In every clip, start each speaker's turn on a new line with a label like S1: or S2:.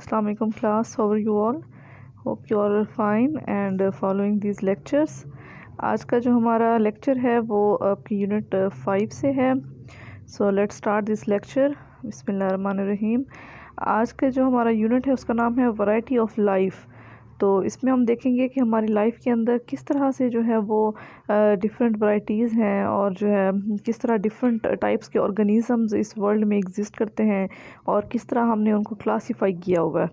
S1: Assalamu alaikum class, how are you all? Hope you all are fine and following these lectures. आज का जो हमारा lecture है वो आपकी यूनिट 5 से है. So let's start this lecture. बिस्मिल्लाहिर्रहमानिर्रहीम. आज का जो हमारा यूनिट है उसका नाम है वैरायटी ऑफ लाइफ. तो इसमें हम देखेंगे कि हमारी लाइफ के अंदर किस तरह से जो है वो डिफरेंट वैरायटीज़ हैं और जो है किस तरह डिफरेंट टाइप्स के ऑर्गेनिज़म्स इस वर्ल्ड में एग्जिस्ट करते हैं और किस तरह हमने उनको क्लासीफाई किया हुआ है.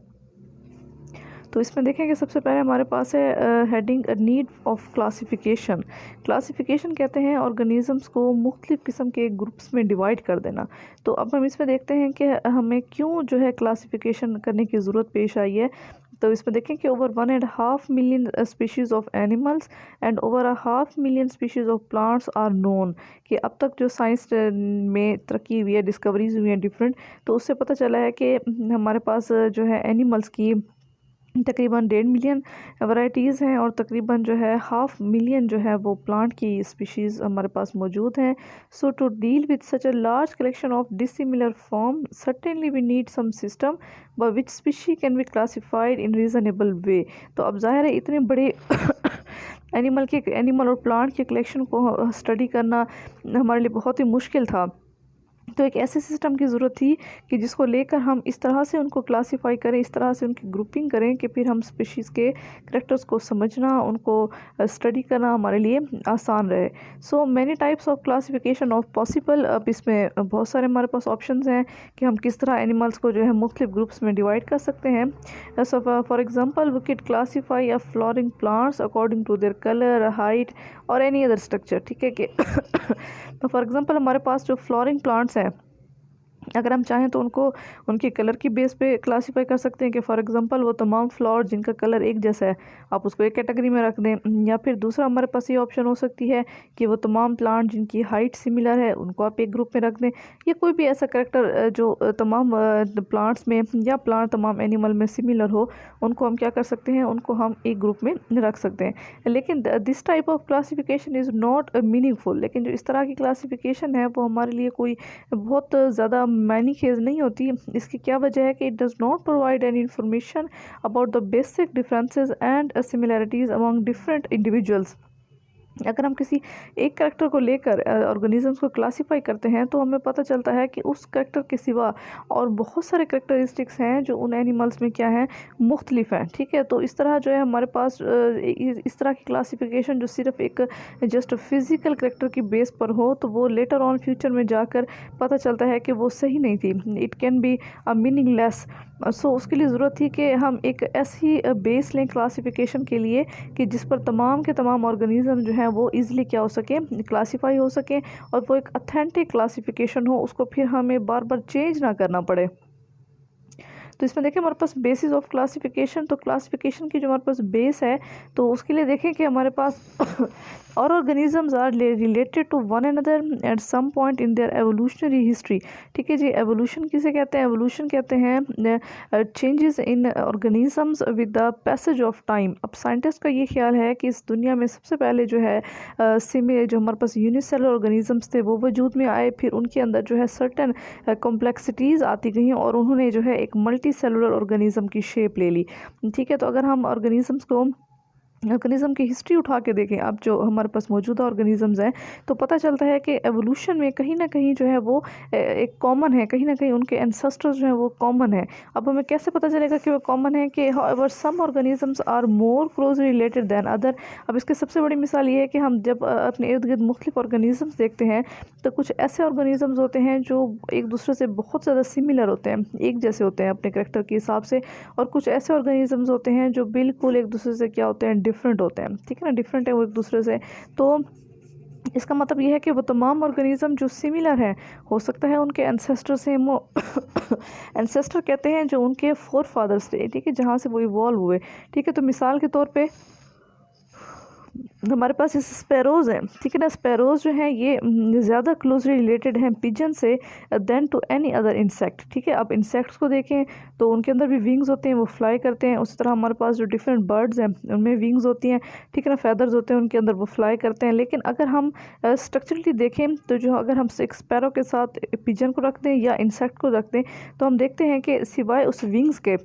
S1: तो इसमें देखेंगे सबसे पहले हमारे पास है heading need of classification. Classification कहते हैं ऑर्गेनिज़म्स को मुख्तलिफ़ किस्म के ग्रुप्स में डिवाइड कर देना. तो अब हम इसमें देखते हैं कि हमें क्यों जो है क्लासिफिकेशन करने की ज़रूरत पेश आई है. तो इसमें देखें कि over 1.5 million species of animals and over 1/2 million species of plants are known. कि अब तक जो साइंस में तरक्की हुई है, डिस्कवरीज हुई हैं डिफरेंट, तो उससे पता चला है कि हमारे पास जो है एनिमल्स की तकरीबन 1.5 मिलियन वैरायटीज़ हैं और तकरीबन जो है 1/2 मिलियन जो है वो प्लांट की स्पीशीज़ हमारे पास मौजूद हैं. So to deal with such a large collection of dissimilar form certainly we need some system by which species can be classified in reasonable way. तो अब जाहिर है इतने बड़े एनिमल और प्लांट के कलेक्शन को स्टडी करना हमारे लिए बहुत ही मुश्किल था. तो एक ऐसे सिस्टम की ज़रूरत थी कि जिसको लेकर हम इस तरह से उनको क्लासीफाई करें, इस तरह से उनकी ग्रुपिंग करें कि फिर हम स्पीशीज़ के करैक्टर्स को समझना, उनको स्टडी करना हमारे लिए आसान रहे. So many types of classification of possible. अब इसमें बहुत सारे हमारे पास ऑप्शंस हैं कि हम किस तरह एनिमल्स को जो है मुख्तलिफ ग्रुप्स में डिवाइड कर सकते हैं. So for example we can classify a flowering plants according to their colour, height और एनी अदर स्ट्रक्चर. ठीक है कि तो फॉर एग्ज़ाम्पल हमारे पास जो फ्लोरिंग प्लांट्स हैं, अगर हम चाहें तो उनको उनके कलर की बेस पे क्लासीफाई कर सकते हैं कि फॉर एग्जांपल वो तमाम फ्लावर जिनका कलर एक जैसा है आप उसको एक कैटेगरी में रख दें. या फिर दूसरा हमारे पास ये ऑप्शन हो सकती है कि वो तमाम प्लांट जिनकी हाइट सिमिलर है उनको आप एक ग्रुप में रख दें. या कोई भी ऐसा करेक्टर जो तमाम प्लांट्स में या प्लांट तमाम एनिमल में सिमिलर हो, उनको हम क्या कर सकते हैं, उनको हम एक ग्रुप में रख सकते हैं. लेकिन this type of classification is not meaningful. लेकिन जो इस तरह की क्लासिफिकेशन है वो हमारे लिए कोई बहुत ज़्यादा मायने खेज नहीं होती. इसकी क्या वजह है कि it does not provide any information about the basic differences and similarities among different individuals. अगर हम किसी एक करैक्टर को लेकर ऑर्गेनिजम्स को क्लासीफाई करते हैं तो हमें पता चलता है कि उस करैक्टर के सिवा और बहुत सारे करैक्टरिस्टिक्स हैं जो उन एनिमल्स में क्या हैं, मुख्तलिफ हैं. ठीक है, तो इस तरह जो है हमारे पास इस तरह की क्लासिफिकेशन जो सिर्फ एक जस्ट फिज़िकल करैक्टर की बेस पर हो तो वो लेटर ऑन फ्यूचर में जाकर पता चलता है कि वो सही नहीं थी. It can be a meaningless. So उसके लिए ज़रूरत थी कि हम एक ऐसी बेस लें क्लासिफिकेशन के लिए कि जिस पर तमाम के तमाम ऑर्गेनिज़म जो हैं वो ईज़िली क्या हो सके, क्लासीफाई हो सके और वो एक ऑथेंटिक क्लासिफिकेशन हो, उसको फिर हमें बार बार चेंज ना करना पड़े. तो इसमें देखें हमारे पास बेसिस ऑफ क्लासिफिकेशन. तो क्लासिफिकेशन की जो हमारे पास बेस है तो उसके लिए देखें कि हमारे पास और organisms are related to one another at some point in their evolutionary history. ठीक है जी, एवोल्यूशन किसे कहते हैं? एवोल्यूशन कहते हैं changes in organisms with the passage of time. अब साइंटिस्ट का ये ख्याल है कि इस दुनिया में सबसे पहले जो है जो हमारे पास यूनिसेलुलर ऑर्गेनिजम्स थे वो वजूद में आए, फिर उनके अंदर जो है सर्टन कॉम्प्लेक्सिटीज़ आती गई और उन्होंने जो है एक मल्टी सेलुलर ऑर्गेनिज़म की शेप ले ली. ठीक है, तो अगर हम ऑर्गेनिज़म की हिस्ट्री उठा के देखें अब जो हमारे पास मौजूदा ऑर्गेनिज़म्स हैं तो पता चलता है कि एवोल्यूशन में कहीं ना कहीं जो है वो एक कॉमन है, कहीं ना कहीं उनके एंसेस्टर्स जो हैं वो कॉमन है. अब हमें कैसे पता चलेगा कि वो कॉमन है? कि however some organisms are more closely related than other. अब इसकी सबसे बड़ी मिसाल ये है कि हम जब अपने इर्द गिर्द मुख्तलिफ ऑर्गेनिज़म्स देखते हैं तो कुछ ऐसे ऑर्गेनिज़म्स होते हैं जो एक दूसरे से बहुत ज़्यादा सिमिलर होते हैं, एक जैसे होते हैं अपने करैक्टर के हिसाब से, और कुछ ऐसे ऑर्गेनिज़म्स होते हैं जो बिल्कुल एक दूसरे से क्या होते हैं, डिफरेंट होते हैं. ठीक है ना, डिफरेंट है वो एक दूसरे से. तो इसका मतलब ये है कि वो तमाम ऑर्गेनिज़म जो सिमिलर हैं, हो सकता है उनके एंसेस्टर से वो एंसेस्टर कहते हैं जो उनके फोर फादर्स थे, ठीक है, जहाँ से वो इवॉल्व हुए. ठीक है, तो मिसाल के तौर पे हमारे पास इस स्पैरोज़ हैं. ठीक है ना, स्पैरोज़ जो हैं ये ज़्यादा क्लोजली रिलेटेड हैं पिजन से than to any other insect. ठीक है, अब इंसेक्ट्स को देखें तो उनके अंदर भी विंग्स होते हैं, वो फ्लाई करते हैं. उसी तरह हमारे पास जो डिफरेंट बर्ड्स हैं उनमें विंग्स होती हैं. ठीक है ना, फेदर्स होते हैं उनके अंदर, वो फ्लाई करते हैं. लेकिन अगर हम स्ट्रक्चरली देखें तो जो अगर हम एक स्पैरो के साथ पिजन को रख दें या इंसेक्ट को रख दें तो हम देखते हैं कि सिवाय उस विंग्स के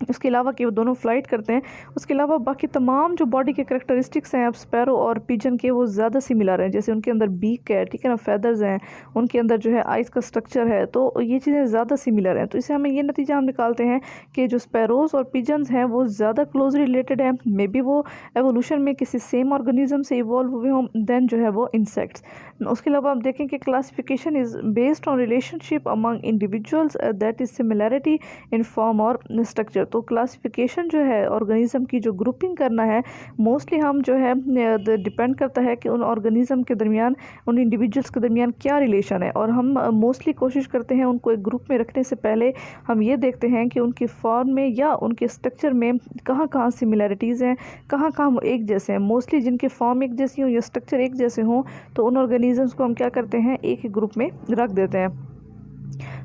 S1: उसके अलावा कि वो दोनों फ़्लाइट करते हैं, उसके अलावा बाकी तमाम जो बॉडी के करैक्टरिस्टिक्स हैं अब स्पैरो और पिजन के, वो ज़्यादा सिमिलर हैं। जैसे उनके अंदर बीक है, ठीक है ना, फेदर्स हैं, उनके अंदर जो है आइज़ का स्ट्रक्चर है, तो ये चीज़ें ज़्यादा सिमिलर हैं। तो इससे हमें ये नतीजा हम निकालते हैं कि जो स्पैरोज़ और पिजन्स हैं वो ज़्यादा क्लोजली रिलेटेड हैं। मे बी वो एवोल्यूशन में किसी सेम ऑर्गेनिज्म से इवॉल्व हुए हों देन जो है वो इंसेक्ट्स। उसके अलावा आप देखें कि classification is based on relationship among individuals, that is similarity in form और स्ट्रक्चर। तो क्लासिफिकेशन जो है ऑर्गेनिज्म की जो ग्रुपिंग करना है, मोस्टली हम जो है डिपेंड करता है कि उन ऑर्गेनिज्म के दरमियान, उन इंडिविजुअल्स के दरमियान क्या रिलेशन है। और हम मोस्टली कोशिश करते हैं उनको एक ग्रुप में रखने से पहले हम ये देखते हैं कि उनकी फॉर्म में या उनके स्ट्रक्चर में कहाँ कहाँ सिमिलैरिटीज़ हैं, कहाँ कहाँ वो एक जैसे हैं। मोस्टली जिनकी फॉर्म एक जैसी हो या स्ट्रक्चर एक जैसे हों, तो उन ऑर्गेनिजम्स को हम क्या करते हैं, एक ही ग्रुप में रख देते हैं।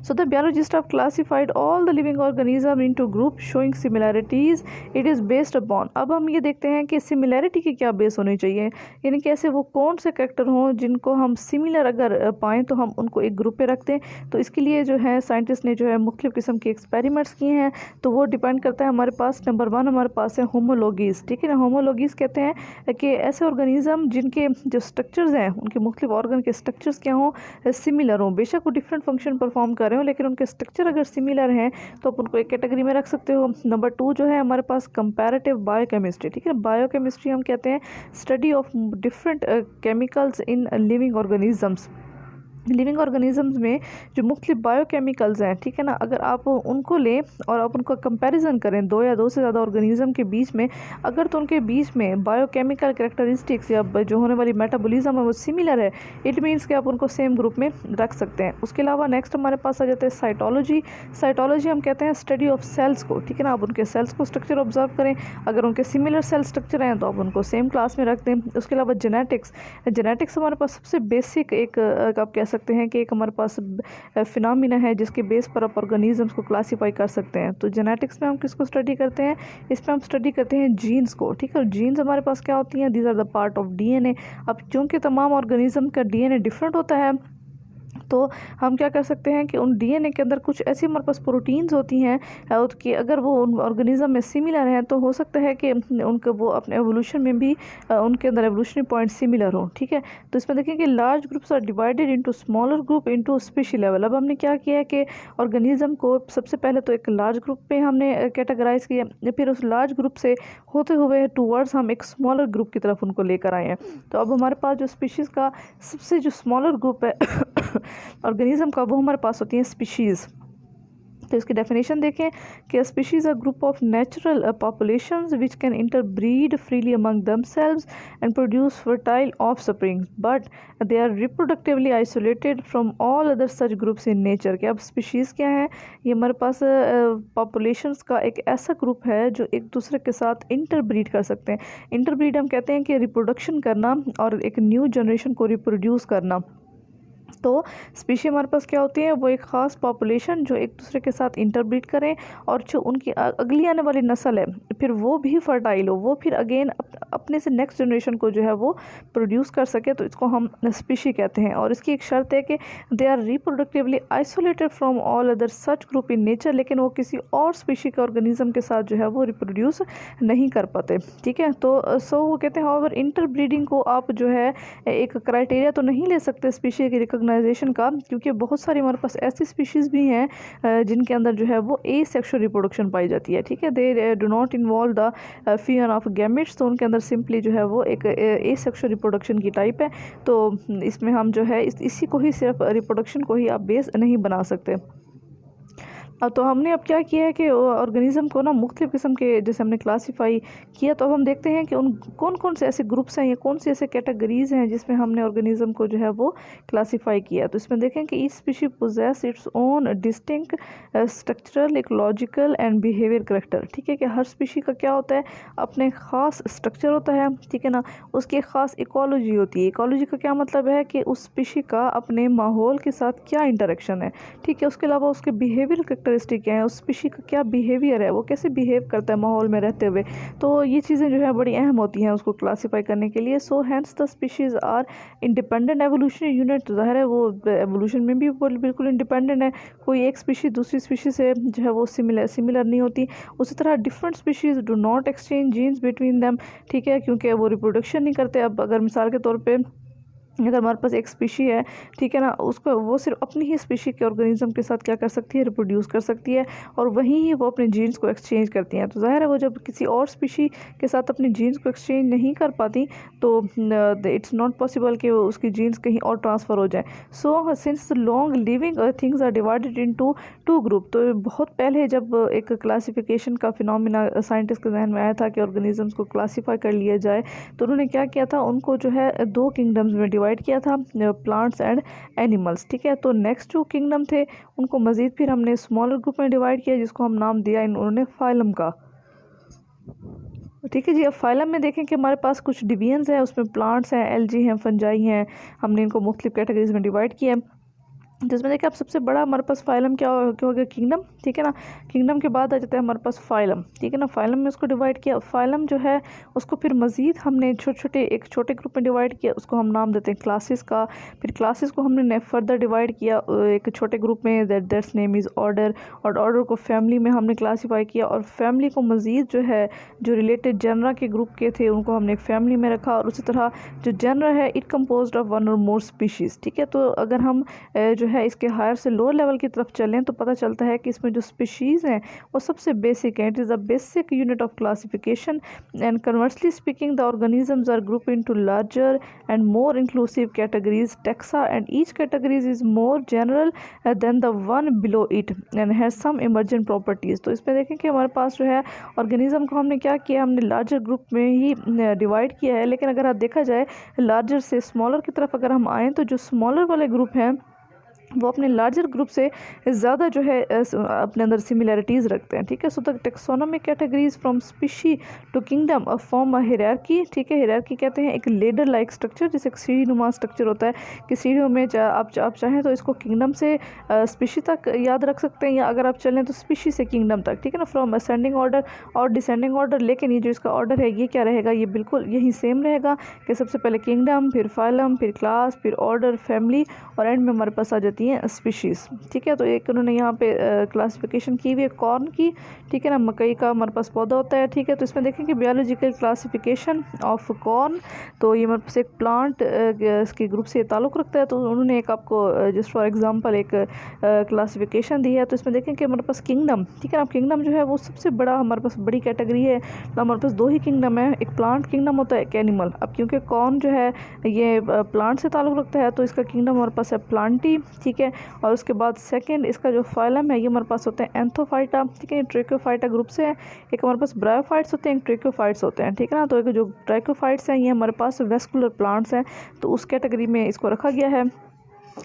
S1: So the biologists have classified all the living organisms into groups showing similarities. It is based upon, अब हम ये देखते हैं कि सिमिलैरिटी की क्या बेस होनी चाहिए, यानी कि ऐसे वो कौन से करेक्टर हों जिनको हम सिमिलर अगर पाएँ तो हम उनको एक ग्रुप पे रखते हैं। तो इसके लिए जो है साइंटिस्ट ने जो है मुख्तलिफ़ किस्म के एक्सपेरिमेंट्स किए हैं। तो वो डिपेंड करता है, हमारे पास नंबर 1 हमारे पास है होमोलॉगीज़, ठीक है ना। होमोलॉगीज़ कहते हैं कि ऐसे ऑर्गेनिज्म जिनके जो स्ट्रक्चर्स हैं, उनके मुख्तलिफ़ ऑर्गन के स्ट्रक्चर्स क्या हों, सिमिलर हों। बेशक वो डिफरेंट फंक्शन परफॉर्म कर रहे हो लेकिन उनके स्ट्रक्चर अगर सिमिलर हैं तो आप उनको एक कैटेगरी में रख सकते हो। नंबर 2 जो है हमारे पास कंपैरेटिव बायोकेमिस्ट्री, ठीक है। बायोकेमिस्ट्री हम कहते हैं study of different chemicals in living organisms. Living organisms में जो मुख्तलिफ बायोकेमिकल्स हैं, ठीक है ना, अगर आप उनको लें और आप उनका कंपैरिजन करें दो या दो से ज़्यादा ऑर्गेनिज्म के बीच में, अगर तो उनके बीच में बायोकेमिकल कैरेक्टरिस्टिक्स या जो होने वाली मेटाबॉलिज्म है वो सिमिलर है, इट मीन्स कि आप उनको सेम ग्रुप में रख सकते हैं। उसके अलावा नेक्स्ट हमारे पास आ जाते हैं साइटोलॉजी। साइटोलॉजी हम कहते हैं स्टडी ऑफ सेल्स को, ठीक है ना। आप उनके सेल्स को स्ट्रक्चर ऑब्जर्व करें, अगर उनके सिमिलर सेल स्ट्रक्चर हैं तो आप उनको सेम क्लास में रख दें। उसके अलावा जेनेटिक्स, जेनेटिक्स हमारे पास सबसे बेसिक एक आप कह सकते हैं कि एक हमारे पास फिनोमिना है जिसके बेस पर आप ऑर्गेनिजम्स को क्लासीफाई कर सकते हैं। तो जेनेटिक्स में हम किसको स्टडी करते हैं, इसमें हम स्टडी करते हैं जीन्स को, ठीक है। जीन्स हमारे पास क्या होती हैं, these are the part of DNA. अब चूँकि तमाम ऑर्गेनिज्म का डीएनए डिफरेंट होता है, तो हम क्या कर सकते हैं कि उन डीएनए के अंदर कुछ ऐसी हमारे पास प्रोटीन्स होती हैं कि अगर वो उन ऑर्गेनिज्म में सिमिलर हैं तो हो सकता है कि उनके वो अपने एवोल्यूशन में भी उनके अंदर एवोल्यूशनरी पॉइंट सिमिलर हो, ठीक है। तो इसमें देखें कि large groups are divided into smaller group into species level. अब हमने क्या किया है कि ऑर्गेनिज्म को सबसे पहले तो एक लार्ज ग्रुप पे हमने कैटेगराइज किया, फिर उस लार्ज ग्रुप से होते हुए टूवर्ड्स हम एक स्मॉलर ग्रुप की तरफ उनको लेकर आए हैं। तो अब हमारे पास जो स्पीशीज़ का सबसे जो स्मॉलर ग्रुप है ऑर्गेनिज्म का, वो हमारे पास होती हैं स्पीशीज़। तो इसकी डेफिनेशन देखें कि species a group of natural populations which can interbreed freely among themselves and produce fertile offsprings but they are reproductively isolated from all other such groups in nature. के अब स्पीशीज़ क्या है, ये हमारे पास पॉपुलेशंस का एक ऐसा ग्रुप है जो एक दूसरे के साथ इंटरब्रीड कर सकते हैं। इंटरब्रीड हम कहते हैं कि रिप्रोडक्शन करना और एक न्यू जनरेशन को रिप्रोड्यूस करना। तो स्पीशी हमारे पास क्या होती है, वो एक ख़ास पॉपुलेशन जो एक दूसरे के साथ इंटरब्रीड करें और जो उनकी अगली आने वाली नस्ल है फिर वो भी फर्टाइल हो, वो फिर अगेन अपने से नेक्स्ट जनरेशन को जो है वो प्रोड्यूस कर सके, तो इसको हम स्पीशी कहते हैं। और इसकी एक शर्त है कि they are reproductively isolated from all other such group in nature, लेकिन वो किसी और स्पीशी के ऑर्गेनिज्म के साथ जो है वो रिप्रोड्यूस नहीं कर पाते, ठीक है। तो सो वो कहते हैं हाउएवर इंटरब्रीडिंग को आप जो है एक क्राइटेरिया तो नहीं ले सकते स्पीशी की रिकॉग्नाइजेशन का, क्योंकि बहुत सारी हमारे पास ऐसी स्पीशीज़ भी हैं जिनके अंदर जो है वो ए सेक्शुअल रिप्रोडक्शन पाई जाती है, ठीक है। They do not involve the fusion of gametes, तो उनके अंदर सिंपली जो है वो एक ए सेक्शुअल रिप्रोडक्शन की टाइप है। तो इसमें हम जो है इसी को ही सिर्फ रिप्रोडक्शन को ही आप बेस नहीं बना सकते। तो हमने अब क्या किया है कि ऑर्गेनिज्म को ना मुख्तलिफ़ किस्म के जैसे हमने क्लासीफाई किया, तो अब हम देखते हैं कि उन कौन कौन से ऐसे ग्रुप्स हैं या कौन से ऐसे कैटेगरीज़ हैं जिसमें हमने ऑर्गेनिज्म को जो है वो क्लासीफाई किया। तो इसमें देखें कि each species possess its own distinct structural, ecological and behaviour character, ठीक है। कि हर स्पीशी का क्या होता है, अपने ख़ास स्ट्रक्चर होता है, ठीक है ना। उसकी एक ख़ास इकोलॉजी होती है। इकोलॉजी का क्या मतलब है कि उस स्पीशी का अपने माहौल के साथ क्या इंटरेक्शन है, ठीक है। उसके अलावा उसके बिहेवियर कैरेक्टरिस्टिक क्या है, उस स्पीशी का क्या बिहेवियर है, वो कैसे बिहेव करता है माहौल में रहते हुए। तो ये चीज़ें जो है बड़ी अहम होती हैं उसको क्लासीफाई करने के लिए। So hence the species are independent evolutionary unit. तो ज़ाहिर है वो एवोल्यूशन में भी वो बिल्कुल इंडिपेंडेंट है, कोई एक स्पीशी दूसरी स्पीशी से जो है वो सिमिलर नहीं होती। उसी तरह different species do not exchange genes between them, ठीक है, क्योंकि वो रिप्रोडक्शन नहीं करते। अब अगर मिसाल के तौर पे अगर हमारे पास एक स्पीशी है, ठीक है ना, उसको वो सिर्फ अपनी ही स्पीशी के ऑर्गेनिज्म के साथ क्या कर सकती है, रिप्रोड्यूस कर सकती है, और वहीं ही वो अपने जीन्स को एक्सचेंज करती हैं। तो ज़ाहिर है वो जब किसी और स्पीशी के साथ अपनी जीन्स को एक्सचेंज नहीं कर पाती तो इट्स नॉट पॉसिबल कि उसकी जीन्स कहीं और ट्रांसफ़र हो जाए। So since long living things are divided into two group. तो बहुत पहले जब एक क्लासिफिकेशन का फिनोमिना साइंटिस्ट के जहन में आया था कि ऑर्गेनिजम्स को क्लासीफाई कर लिया जाए, तो उन्होंने क्या किया था, उनको जो है दो किंगडम्स में डिवाइड किया था, प्लांट्स एंड एनिमल्स, ठीक है। तो नेक्स्ट जो किंगडम थे उनको मज़ीद फिर हमने स्मॉलर ग्रुप में डिवाइड किया, जिसको हम नाम दिया उन्होंने फाइलम का, ठीक है जी। अब फाइलम में देखें कि हमारे पास कुछ डिवीजन्स हैं, उसमें प्लांट्स हैं, एल्जी हैं, फंजाई हैं, हमने इनको मुख्तलिफ कैटेगरीज में डिवाइड किया है। जिसमें देखिए अब सबसे बड़ा हमारे पास फाइलम क्या हो गया, किंगडम, ठीक है ना। किंगडम के बाद आ जाता है हमारे पास फाइलम, ठीक है ना। फाइलम में उसको डिवाइड किया। फाइलम जो है उसको फिर मज़ीद हमने एक छोटे ग्रुप में डिवाइड किया, उसको हम नाम देते हैं क्लासेस का। फिर क्लासेस को हमने फर्दर डिवाइड किया एक छोटे ग्रुप में, दैट्स नेम इज़ ऑर्डर, और ऑर्डर को फैमिली में हमने क्लासीफाई किया, और फैमिली को मज़ीद जो है जो रिलेटेड जनरा के ग्रुप के थे उनको हमने एक फैमिली में रखा। और उसी तरह जो जनरा है इट कम्पोज्ड ऑफ वन और मोर स्पीशीज़, ठीक है। तो अगर हम जो है इसके हायर से लोअर लेवल की तरफ चलें तो पता चलता है कि इसमें जो स्पीशीज़ हैं वो सबसे बेसिक है। It is a basic unit of classification and conversely speaking the organisms are group into larger and more inclusive categories taxa, and each categories is more general than the one below it and has some emergent properties. तो इसमें देखें कि हमारे पास जो है organism को हमने क्या किया, हमने लार्जर ग्रुप में ही डिवाइड किया है। लेकिन अगर आप देखा जाए लार्जर से स्मॉलर की तरफ अगर हम आएँ तो जो स्मॉलर वाले ग्रुप हैं वो अपने लार्जर ग्रुप से ज़्यादा जो है अपने अंदर सिमिलरिटीज़ रखते हैं, ठीक है। So the taxonomic categories from species to kingdom form a hierarchy, ठीक है। हायरार्की कहते हैं एक लेडर लाइक स्ट्रक्चर, जैसे एक सीढ़ी नुमा स्ट्रक्चर होता है कि सीढ़ियों में आप चाहें तो इसको किंगडम से स्पीशी तक याद रख सकते हैं, या अगर आप चलें तो स्पीशी से किंगडम तक, ठीक है ना, फ्रॉम असेंडिंग ऑर्डर और डिसेंडिंग ऑर्डर। लेकिन ये जो इसका ऑर्डर है ये क्या रहेगा, ये बिल्कुल यही सेम रहेगा कि सबसे पहले किंगडम, फिर फाइलम, फिर क्लास, फिर ऑर्डर, फैमिली, और एंड में हमारे पास आ जाती हैं स्पीशीज़, ठीक है। तो एक उन्होंने यहाँ पे क्लासिफिकेशन की हुई है कॉर्न की, ठीक है ना। मकई का हमारे पास पौधा होता है, ठीक है। तो इसमें देखें कि बायोलॉजिकल क्लासिफिकेशन ऑफ कॉर्न, तो ये हमारे पास एक प्लांट इसके ग्रुप से ताल्लुक़ रखता है। तो उन्होंने एक आपको जस्ट फॉर एग्जांपल एक क्लासिफिकेशन दी है। तो इसमें देखें कि हमारे पास किंगडम, ठीक है ना, किंगडम जो है वो सबसे बड़ा हमारे पास बड़ी कैटेगरी है। तो हमारे पास दो ही किंगडम है, एक प्लांट किंगडम होता है, एक एनिमल। अब क्योंकि कॉर्न जो है ये प्लांट से ताल्लुक़ रखता है तो इसका किंगडम हमारे पास है प्लांटी, ठीक है। और उसके बाद सेकंड इसका जो फाइलम है ये हमारे पास होते हैं एंथोफाइटा, ठीक है। ट्रैकोफाइटा ग्रुप से है। एक हमारे पास ब्रायोफाइट्स होते हैं, एक ट्रैकोफाइट्स होते हैं, ठीक है ना। तो एक जो ट्रैकोफाइट्स हैं ये हमारे पास वेस्कुलर प्लांट्स हैं, तो उस कैटेगरी में इसको रखा गया है।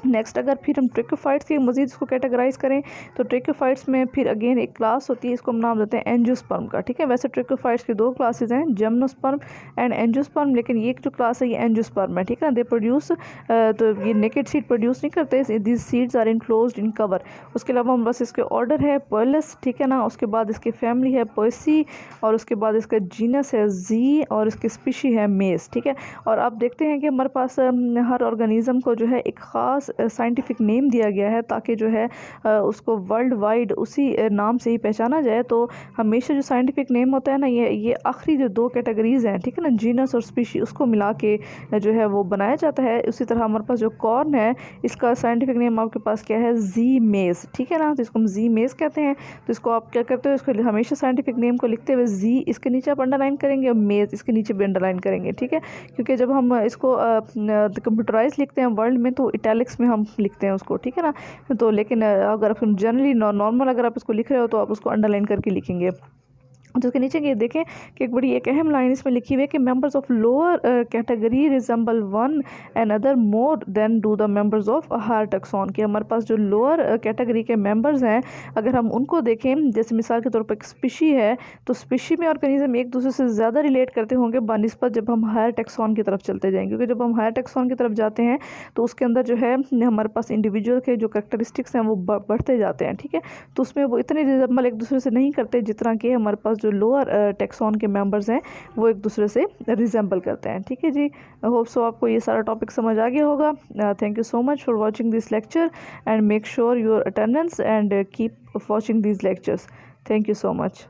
S1: नेक्स्ट अगर फिर हम ट्रैकोफाइट्स की मज़ीद इसको कैटेगराइज करें तो ट्रैकोफाइट्स में फिर अगेन एक क्लास होती है, इसको हम नाम देते हैं एंजियोस्पर्म का, ठीक है। वैसे ट्रैकोफाइट्स की दो क्लासेस हैं, जिम्नोस्पर्म एंड एंजियोस्पर्म, लेकिन ये जो क्लास है ये एंजियोस्पर्म है, ठीक है ना। दे प्रोड्यूस तो ये नेकेड सीड प्रोड्यूस नहीं करते, this seeds are enclosed in cover. उसके अलावा हम बस इसके ऑर्डर है पर्लस, ठीक है ना। उसके बाद इसकी फैमिली है पर्सी, और उसके बाद इसका जीनस है जी, और इसकी स्पीशी है मेस, ठीक है। और आप देखते हैं कि हमारे पास हर ऑर्गेनिज्म को जो है एक ख़ास साइंटिफिक नेम दिया गया है ताकि जो है उसको वर्ल्ड वाइड उसी नाम से ही पहचाना जाए। तो हमेशा जो साइंटिफिक नेम होता है ना ये आखिरी जो दो कैटेगरीज़ हैं, ठीक है ना, जीनस और स्पीशी, उसको मिला के जो है वो बनाया जाता है। उसी तरह हमारे पास जो कॉर्न है इसका साइंटिफिक नेम आपके पास क्या है, जी मेज़, ठीक है ना। तो इसको हम जी मेज़ कहते हैं। तो इसको आप क्या करते हो, इसको हमेशा साइंटिफिक नेम को लिखते हुए जी इसके नीचे आप अंडरलाइन करेंगे और मेज़ इसके नीचे भी अंडरलाइन करेंगे, ठीक है। क्योंकि जब हम इसको कंप्यूटराइज लिखते हैं वर्ल्ड में तो इटैलिक्स में हम लिखते हैं उसको, ठीक है ना। तो लेकिन अगर आप जनरली नॉर्मल अगर आप इसको लिख रहे हो तो आप उसको अंडरलाइन करके लिखेंगे। तो उसके नीचे ये देखें कि एक बड़ी एक अहम लाइन इसमें लिखी हुई है कि members of lower category resemble one and other more than do the members of higher taxon. कि हमारे पास जो लोअर कैटेगरी के मेंबर्स हैं, अगर हम उनको देखें, जैसे मिसाल के तौर पर एक स्पीशी है, तो स्पीशी में ऑर्गेनिज्म एक दूसरे से ज़्यादा रिलेट करते होंगे बानिस्बत जब हम हायर टैक्सॉन की तरफ चलते जाएंगे, क्योंकि जब हम हायर टैक्सॉन की तरफ जाते हैं तो उसके अंदर जो है हमारे पास इंडिविजुअल के जो करेक्टरिस्टिक्स हैं वो बढ़ते जाते हैं। ठीक है, तो उसमें वो इतने रिजेंबल एक दूसरे से नहीं करते जितना कि हमारे पास जो लोअर टैक्सॉन के मेंबर्स हैं वो एक दूसरे से रिजेंबल करते हैं। ठीक है जी, होप सो आपको ये सारा टॉपिक समझ आ गया होगा। Thank you so much for watching this lecture and make sure your attendance and keep watching these lectures. Thank you so much.